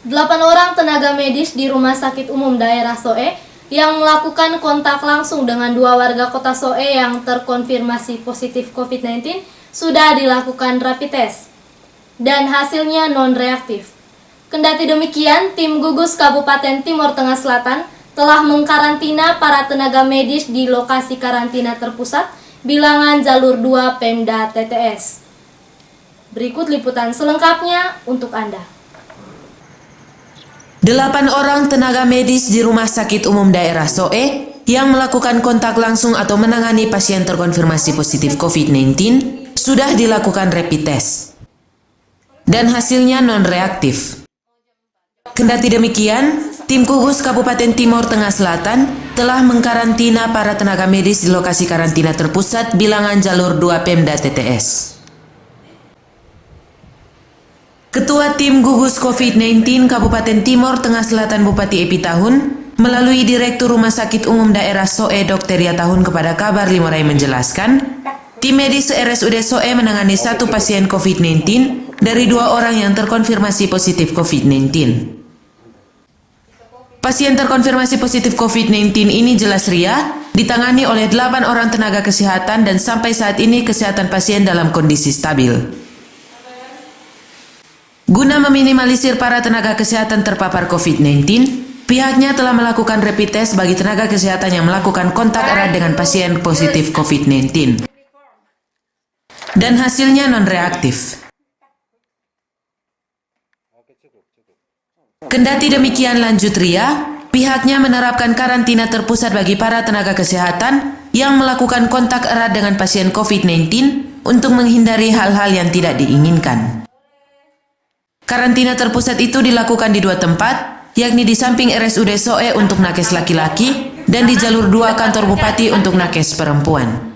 8 orang tenaga medis di Rumah Sakit Umum Daerah Soe yang melakukan kontak langsung dengan 2 warga kota Soe yang terkonfirmasi positif COVID-19 sudah dilakukan rapid test dan hasilnya non-reaktif. Kendati demikian, tim gugus Kabupaten Timur Tengah Selatan telah mengkarantina para tenaga medis di lokasi karantina terpusat bilangan jalur 2 Pemda TTS. Berikut liputan selengkapnya untuk Anda. 8 orang tenaga medis di Rumah Sakit Umum Daerah Soe yang melakukan kontak langsung atau menangani pasien terkonfirmasi positif COVID-19 sudah dilakukan rapid test dan hasilnya non-reaktif. Kendati demikian, tim gugus Kabupaten Timur Tengah Selatan telah mengkarantina para tenaga medis di lokasi karantina terpusat bilangan jalur 2 Pemda TTS. Ketua Tim Gugus COVID-19 Kabupaten Timur Tengah Selatan Bupati Epi Tahun melalui Direktur Rumah Sakit Umum Daerah Soe Dr. Ria Tahun kepada Kabar Limurai menjelaskan, tim medis RSUD Soe menangani 1 pasien COVID-19 dari 2 orang yang terkonfirmasi positif COVID-19. Pasien terkonfirmasi positif COVID-19 ini jelas Ria ditangani oleh 8 orang tenaga kesehatan dan sampai saat ini kesehatan pasien dalam kondisi stabil. Guna meminimalisir para tenaga kesehatan terpapar COVID-19, pihaknya telah melakukan rapid test bagi tenaga kesehatan yang melakukan kontak erat dengan pasien positif COVID-19. Dan hasilnya non-reaktif. Kendati demikian lanjut Ria, pihaknya menerapkan karantina terpusat bagi para tenaga kesehatan yang melakukan kontak erat dengan pasien COVID-19 untuk menghindari hal-hal yang tidak diinginkan. Karantina terpusat itu dilakukan di 2 tempat, yakni di samping RSUD Soe untuk nakes laki-laki dan di jalur 2 kantor bupati untuk nakes perempuan.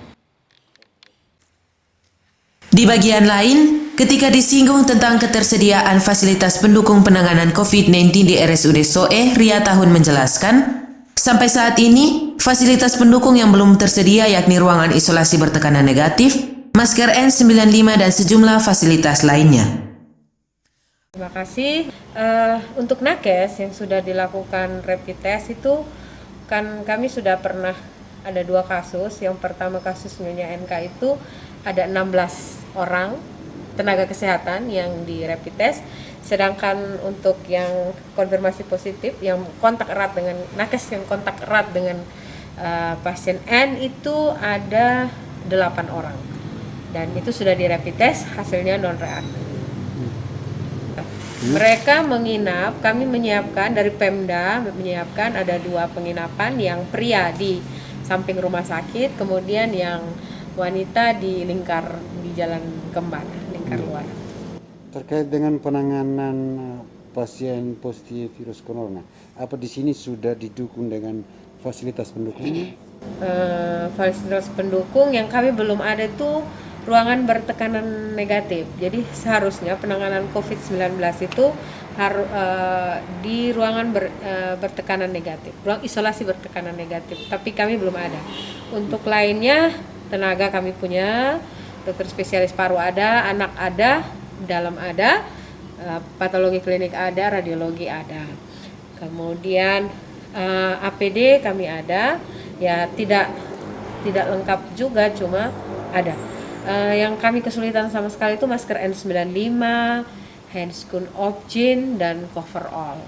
Di bagian lain, ketika disinggung tentang ketersediaan fasilitas pendukung penanganan COVID-19 di RSUD Soe, Ria Tahun menjelaskan, sampai saat ini, fasilitas pendukung yang belum tersedia yakni ruangan isolasi bertekanan negatif, masker N95 dan sejumlah fasilitas lainnya. Terima kasih. Untuk nakes yang sudah dilakukan rapid test itu kan kami sudah pernah ada 2 kasus. Yang pertama kasus Nyonya NK itu ada 16 orang tenaga kesehatan yang di rapid test. Sedangkan untuk yang konfirmasi positif yang kontak erat dengan nakes yang kontak erat dengan pasien N itu ada 8 orang. Dan itu sudah di rapid test, hasilnya non-reaktif. Mereka menginap, kami menyiapkan dari Pemda, menyiapkan ada 2 penginapan, yang pria di samping rumah sakit, kemudian yang wanita di Jalan Kemban, lingkar luar. Terkait dengan penanganan pasien positif virus corona, apa di sini sudah didukung dengan fasilitas pendukung? Fasilitas pendukung yang kami belum ada itu ruangan bertekanan negatif. Jadi seharusnya penanganan COVID-19 itu harus di ruangan bertekanan negatif, ruang isolasi bertekanan negatif. Tapi kami belum ada. Untuk lainnya tenaga kami punya, dokter spesialis paru ada, anak ada, dalam ada, patologi klinik ada, radiologi ada. Kemudian APD kami ada, ya tidak lengkap juga, cuma ada. Yang kami kesulitan sama sekali itu masker N95, handscoon oxygen, dan coverall.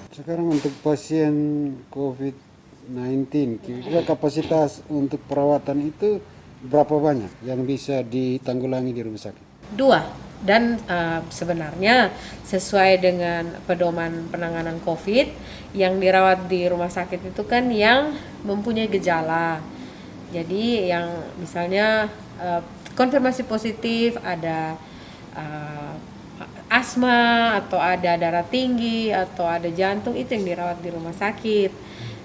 Sekarang untuk pasien COVID-19, kira-kira kapasitas untuk perawatan itu berapa banyak yang bisa ditanggulangi di rumah sakit? 2. Dan sebenarnya sesuai dengan pedoman penanganan COVID, yang dirawat di rumah sakit itu kan yang mempunyai gejala. Jadi yang misalnya konfirmasi positif ada asma atau ada darah tinggi atau ada jantung, itu yang dirawat di rumah sakit.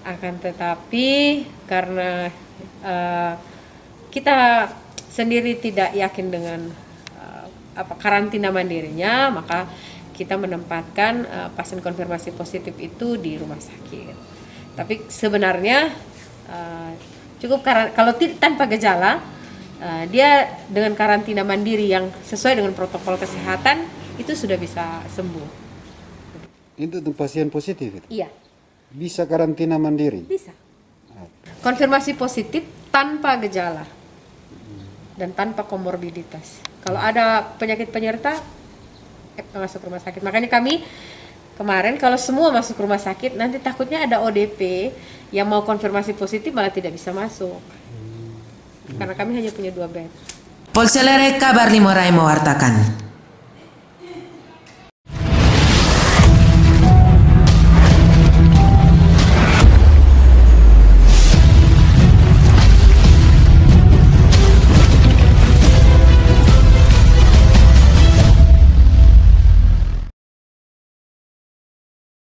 Akan tetapi karena kita sendiri tidak yakin dengan karantina mandirinya, maka kita menempatkan pasien konfirmasi positif itu di rumah sakit. Tapi sebenarnya cukup kalau tanpa gejala, dia dengan karantina mandiri yang sesuai dengan protokol kesehatan itu sudah bisa sembuh. Itu untuk pasien positif itu. Iya, Bisa karantina mandiri. bisa. Konfirmasi positif tanpa gejala dan tanpa komorbiditas. Kalau ada penyakit penyerta, masuk rumah sakit. Makanya kami kemarin kalau semua masuk rumah sakit, nanti takutnya ada ODP yang mau konfirmasi positif malah tidak bisa masuk. Karena kami hanya punya 2 bed. Polselere Kabar Limorai mewartakan.